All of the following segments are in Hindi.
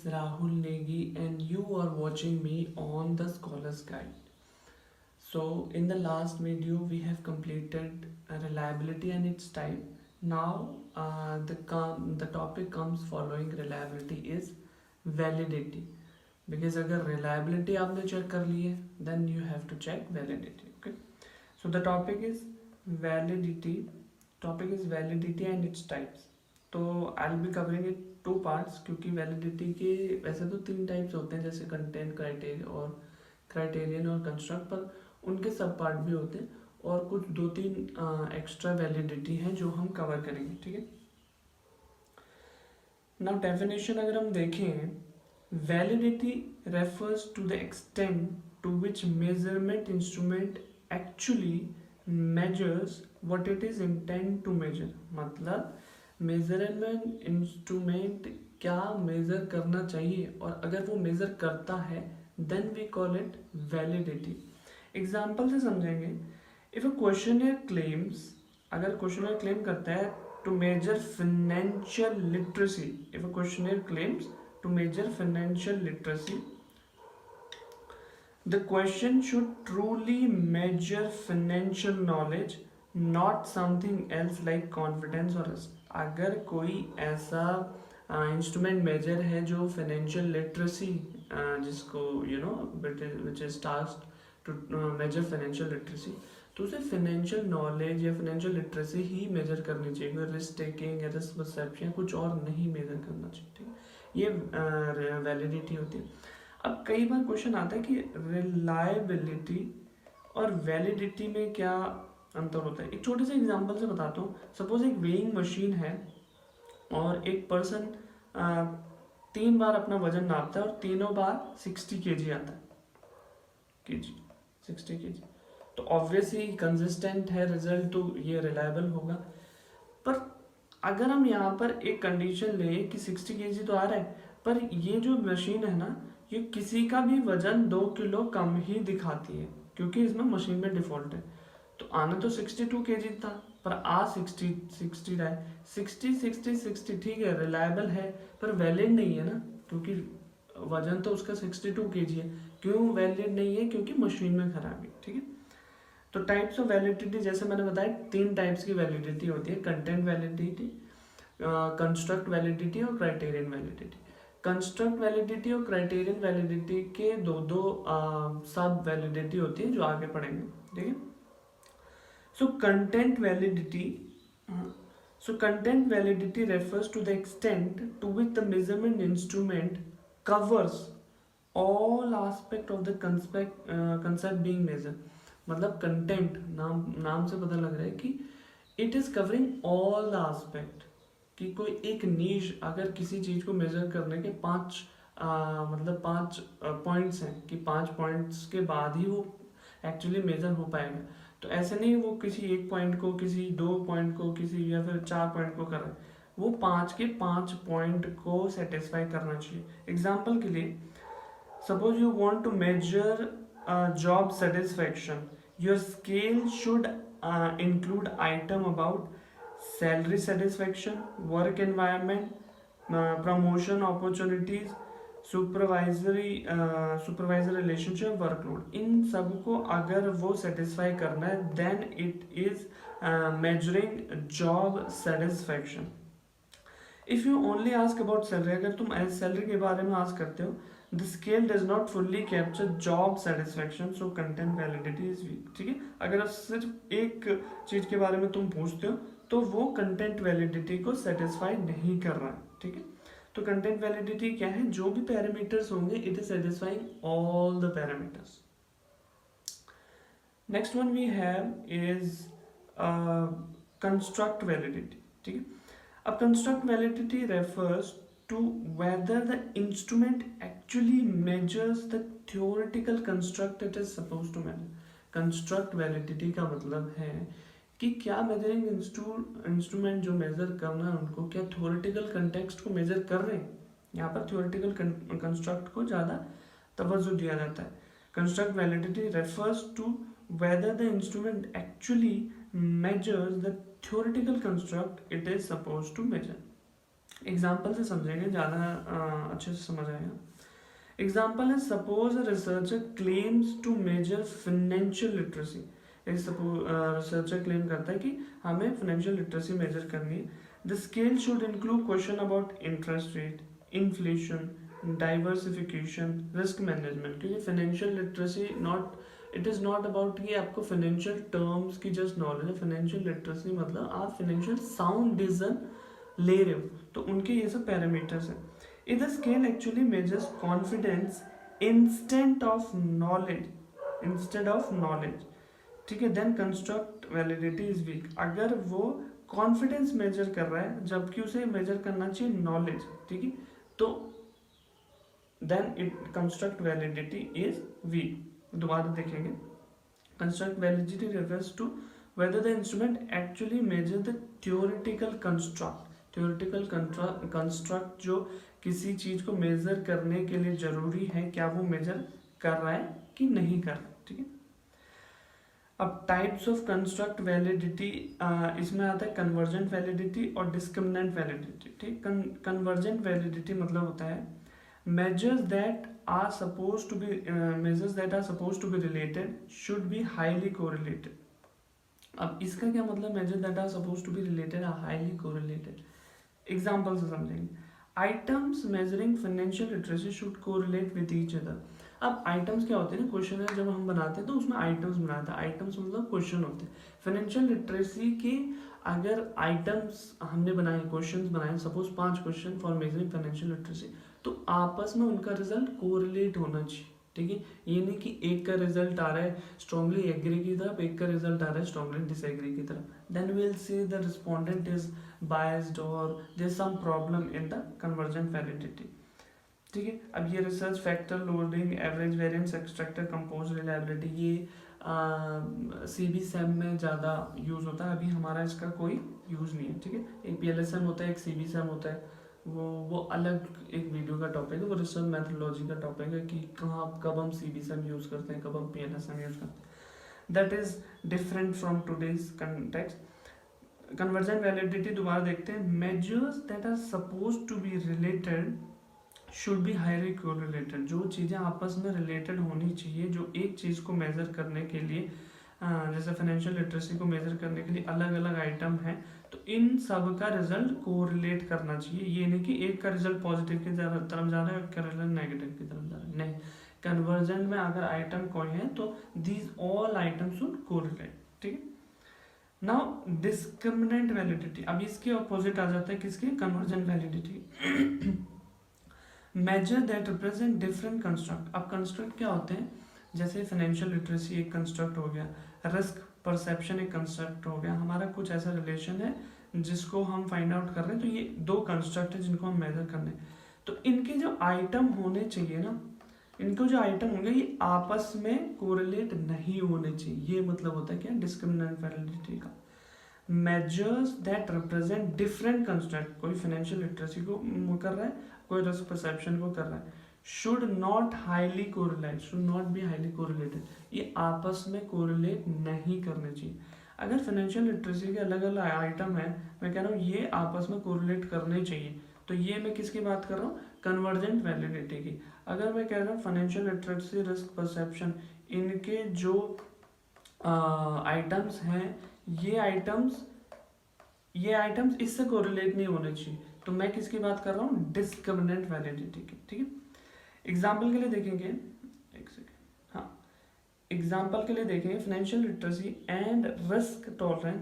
is Rahul Negi and you are watching me on the Scholar's Guide. So in the last video we have completed reliability and its type. Now the topic comes following reliability is validity. Because अगर reliability आपने check कर ली है then you have to check validity. Okay. So the topic is validity. Topic is validity and its types. तो I'll be covering it two parts क्योंकि वैलिडिटी के वैसे तो तीन टाइप्स होते हैं जैसे कंटेंट क्राइटेरियन और कंस्ट्रक्ट, पर उनके सब पार्ट भी होते हैं और कुछ दो तीन एक्स्ट्रा वैलिडिटी हैं जो हम कवर करेंगे. ठीक है. नाउ डेफिनेशन अगर हम देखें, validity refers to the extent to which measurement instrument actually measures what it is intend to measure. मतलब मेजरमेंट इंस्ट्रूमेंट क्या मेजर करना चाहिए और अगर वो मेजर करता है then we call it validity. Example से समझेंगे. इफ अ क्वेश्चनर क्लेम्स, अगर क्वेश्चनर क्लेम करता है to measure financial literacy, if a questioner claims to measure financial literacy, the question should truly measure financial knowledge, not something else like confidence और रिस्क. अगर कोई ऐसा इंस्ट्रूमेंट मेजर है जो फाइनेंशियल लिटरेसी, जिसको which is task to measure financial literacy, तो उसे फाइनेंशियल नॉलेज या फाइनेंशियल लिटरेसी ही मेजर करनी चाहिए. कोई रिस्क टेकिंग या रिस्क परसेप्शन कुछ और नहीं मेजर करना चाहिए. ठीक है. ये वैलिडिटी होती है. अब कई बार क्वेश्चन आता है कि रिलायबिलिटी और वैलिडिटी में क्या अंतर होता है. एक छोटे से एग्जांपल से बताता हूँ. सपोज एक वेइंग मशीन है और एक पर्सन 3 बार अपना वजन नापता है और तीनों बार 60 kg आता है. 60 kg तो ऑब्वियसली कंसिस्टेंट है रिजल्ट, तो ये रिलायबल होगा. पर अगर हम यहाँ पर एक कंडीशन लें कि 60 kg तो आ रहा है, पर ये जो मशीन है ना, ये किसी का भी वजन 2 किलो कम ही दिखाती है क्योंकि इसमें मशीन में डिफॉल्ट है. तो आना तो 62 kg था पर आ 60 रहा है. 60 ठीक है, रिलायबल है पर वैलिड नहीं है ना, क्योंकि वजन तो उसका 62 kg है. क्यों वैलिड नहीं है? क्योंकि मशीन में खराबी. ठीक है. तो टाइप्स ऑफ वैलिडिटी जैसे मैंने बताया 3 टाइप्स की वैलिडिटी होती है. कंटेंट वैलिडिटी, कंस्ट्रक्ट वैलिडिटी और क्राइटेरियन वैलिडिटी. कंस्ट्रक्ट वैलिडिटी और क्राइटेरियन वैलिडिटी के दो सब वैलिडिटी होती है जो आगे पढ़ेंगे. ठीक है. So content validity refers to the extent to which the measurement instrument covers all aspect of the concept being measured. मतलब content नाम से पता लग रहा है कि it is covering all the aspect. कि कोई एक नीश, अगर किसी चीज को मेजर करने के 5 पॉइंट्स हैं कि 5 पॉइंट्स के बाद ही वो एक्चुअली मेजर हो पाएगा, तो ऐसे नहीं वो किसी एक पॉइंट को, किसी 2 पॉइंट को, किसी या फिर 4 पॉइंट को कर रहा है. वो 5 के 5 पॉइंट को सेटिस्फाई करना चाहिए. एग्जाम्पल के लिए, suppose you want to measure job satisfaction, your scale should include item about salary satisfaction, work environment, promotion opportunities, supervisor relationship, workload. इन सब को अगर वो सेटिस्फाई करना है then it is measuring job satisfaction. If you only ask about salary, अगर तुम एज सैलरी के बारे में आस्क करते हो, the scale does not fully capture job satisfaction, so content validity is week. ठीक है. अगर सिर्फ एक चीज के बारे में तुम पूछते हो तो वो कंटेंट वैलिडिटी को सेटिस्फाई नहीं कर रहा है. ठीक है. तो कंटेंट वैलिडिटी क्या है? जो भी पैरामीटर्स होंगे it is satisfying all the parameters. Next one we have is construct validity. ठीक है. अब construct validity refers to whether the instrument actually measures the theoretical construct it is supposed to measure. Construct validity का मतलब है कि क्या मेजरिंग इंस्ट्रूमेंट जो मेजर करना है उनको क्या थ्योरेटिकल कंटेक्स्ट को मेजर कर रहे हैं. यहाँ पर थ्योरेटिकल कंस्ट्रक्ट को ज़्यादा तवज्जो दिया जाता है. Construct validity refers to whether the instrument actually measures the theoretical construct it is suppose to measure. Example से समझेंगे, ज़्यादा अच्छे से समझ आएगा। एग्जाम्पल है, suppose a researcher claims to measure financial literacy. एक रिसर्चर क्लेम करता है कि हमें फाइनेंशियल लिटरेसी मेजर करनी है। The scale should include question about interest rate, inflation, diversification, risk management. क्योंकि financial literacy it is not about कि आपको फाइनेंशियल टर्म्स की जस्ट नॉलेज है। फाइनेंशियल लिटरेसी मतलब आप फाइनेंशियल साउंड डिसीजन ले रहे हो, तो उनके ये सब पैरामीटर्स हैं। The scale actually measures confidence instead of knowledge, ठीक है। Then construct validity is weak. अगर वो कॉन्फिडेंस मेजर कर रहा है जबकि उसे मेजर करना चाहिए नॉलेज, ठीक है, तो then it construct validity is weak. दोबारा देखेंगे, construct validity refers to whether the instrument actually measures the theoretical construct जो किसी चीज को मेजर करने के लिए जरूरी है, क्या वो मेजर कर रहा है कि नहीं कर रहा है, ठीक है। अब टाइप्स ऑफ कंस्ट्रक्ट वैलिडिटी, इसमें आता है कन्वर्जेंट वैलिडिटी और डिस्क्रिमिनेंट वैलिडिटी, ठीक। कन्वर्जेंट वैलिडिटी मतलब होता है measures that are supposed to be related should be highly correlated। अब इसका क्या मतलब, measures that are supposed to be related are highly correlated। Example से समझेंगे, items measuring financial literacy should correlate with each other. अब आइटम्स क्या होते हैं ना, क्वेश्चन जब हम बनाते हैं तो उसमें आइटम्स बनाते हैं, आइटम्स मतलब क्वेश्चन होते हैं। फाइनेंशियल लिटरेसी के अगर आइटम्स हमने बनाए, क्वेश्चंस बनाए, suppose 5 question for measuring financial literacy, तो आपस में उनका रिजल्ट कोरिलेट होना चाहिए, ठीक है। ये नहीं कि एक का रिजल्ट आ रहा है स्ट्रांगली एग्री की तरफ, एक का रिजल्ट आ रहा है स्ट्रांगली डिसएग्री की तरफ। Then we will say the respondent is biased or there's some problem in the convergent validity, ठीक है। अब ये research factor, loading, average variance, extractor, compose, reliability, ये CBSEM में ज़्यादा यूज़ होता है। अभी हमारा इसका कोई यूज़ नहीं है, ठीक है। एक PLSM होता है, एक CBSEM होता है, वो अलग एक वीडियो का टॉपिक है, वो रिसर्च मैथोलॉजी का टॉपिक है कि कब हम CBSEM यूज़ करते हैं, कब हम PLSM यूज़ करते हैं। That is different from today's context. Convergent validity दोबारा देखते हैं, measures that are supposed to be related should be highly correlated. जो चीज़ें आपस में रिलेटेड होनी चाहिए, जो एक चीज़ को मेजर करने के लिए, जैसे फाइनेंशियल लिटरेसी को मेजर करने के लिए अलग अलग आइटम हैं, तो इन सब का रिजल्ट कोरिलेट करना चाहिए। ये नहीं कि एक का रिजल्ट पॉजिटिव की तरफ जा रहा है, एक का रिजल्ट नेगेटिव की तरफ जा रहा है, नहीं। कन्वर्जेंट में अगर आइटम कोई है तो these all items should correlate, ठीक है। नाउ डिस्क्रिमिनेंट वैलिडिटी, अब इसके ऑपोजिट आ जाता है किसके, convergent validity. Measure that represent different construct. अब कंस्ट्रक्ट क्या होते हैं, जैसे फाइनेंशियल लिटरेसी एक कंस्ट्रक्ट हो गया, रिस्क परसेप्शन एक कंस्ट्रक्ट हो गया। हमारा कुछ ऐसा रिलेशन है जिसको हम फाइंड आउट कर रहे हैं, तो ये 2 कंस्ट्रक्ट है जिनको हम मेजर करने। तो इनके जो आइटम होने चाहिए ना, इनको जो आइटम होंगे ये आपस में कोरिलेट नहीं होने चाहिए। ये मतलब होता है क्या, डिस्क्रिमिनेंट वैलिडिटी का। Measures that represent different construct, कोई फाइनेंशियल लिटरेसी को कर रहा है, कोई रिस्क परसेप्शन को कर रहा है, should not highly correlate, should not be highly correlated. ये आपस में कोरिलेट नहीं करने चाहिए। अगर फाइनेंशियल लिटरेसी के अलग अलग आइटम है, मैं कह रहा हूँ ये आपस में कोरिलेट करने चाहिए, तो ये मैं किसकी बात कर रहा हूँ, कन्वर्जेंट वैलिडिटी की। अगर मैं कह रहा हूँ फाइनेंशियल लिटरेसी, रिस्क परसेप्शन, इनके जो आइटम्स हैं, ये आइटम्स इससे कोरिलेट नहीं होने चाहिए, तो मैं किसकी बात कर रहा हूँ, डिस्क्रिमिनेंट वैलिडिटी की, ठीक है। एग्जाम्पल के लिए देखेंगे, एक सेकेंड, हाँ, एग्जाम्पल के लिए देखेंगे, financial literacy and risk tolerance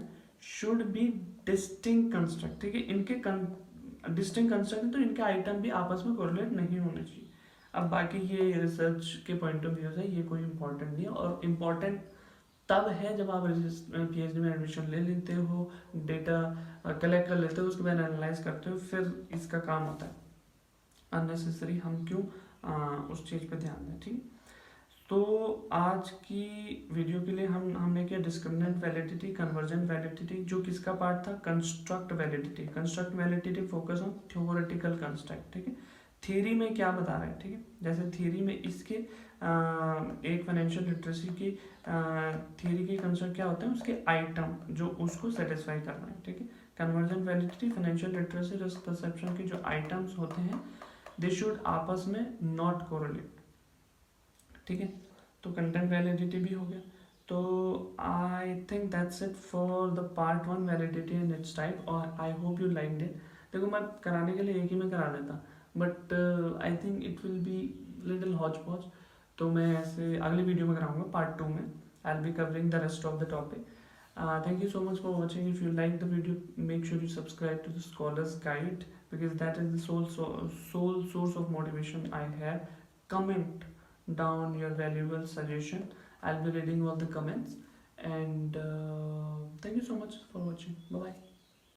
should be distinct construct, ठीक है। इनके डिस्टिंक्ट कंस्ट्रक्ट, तो इनके आइटम भी आपस में कोरिलेट नहीं होने चाहिए। अब बाकी ये रिसर्च के पॉइंट ऑफ व्यू से ये कोई इंपॉर्टेंट नहीं है, और इम्पॉर्टेंट तब है जब आप PhD में एडमिशन ले लेते हो, डेटा कलेक्ट कर लेते हो, उसके बाद एनालाइज करते हो, फिर इसका काम होता है। अननेसेसरी हम क्यों उस चीज़ पे ध्यान दें, ठीक है। तो आज की वीडियो के लिए हमने किया डिस्क्रिमिनेंट वैलिडिटी, कन्वर्जेंट वैलिडिटी, जो किसका पार्ट था, construct validity. Construct validity focus on theoretical construct, ठीक है। थ्योरी में क्या बता रहा है, ठीक है। जैसे थ्योरी में इसके एक फाइनेंशियल लिटरेसी की थ्योरी के कंस्ट्रक्ट क्या होते हैं, उसके आइटम जो उसको सेटिस्फाई करना है, ठीक है। Conversion validity, financial literacy, risk perception के जो आइटम्स होते हैं दे शुड आपस में नॉट कोरिलेट, ठीक है। तो कंटेंट वैलिडिटी भी हो गया। तो I think that's it for the part 1 validity and its type, और I hope you liked it. देखो मैं कराने के लिए एक ही में करा लेता, but I think it will be little Hooch पॉच, तो मैं ऐसे अगली वीडियो में कराऊंगा पार्ट 2 में। I will be covering the rest of the topic. Thank you so much for watching. If you like the video, make sure you subscribe to the Scholar's Guide, because that is the sole source of motivation I have. Comment down your valuable suggestion. I'll be reading all the comments, and thank you so much for watching. Bye bye.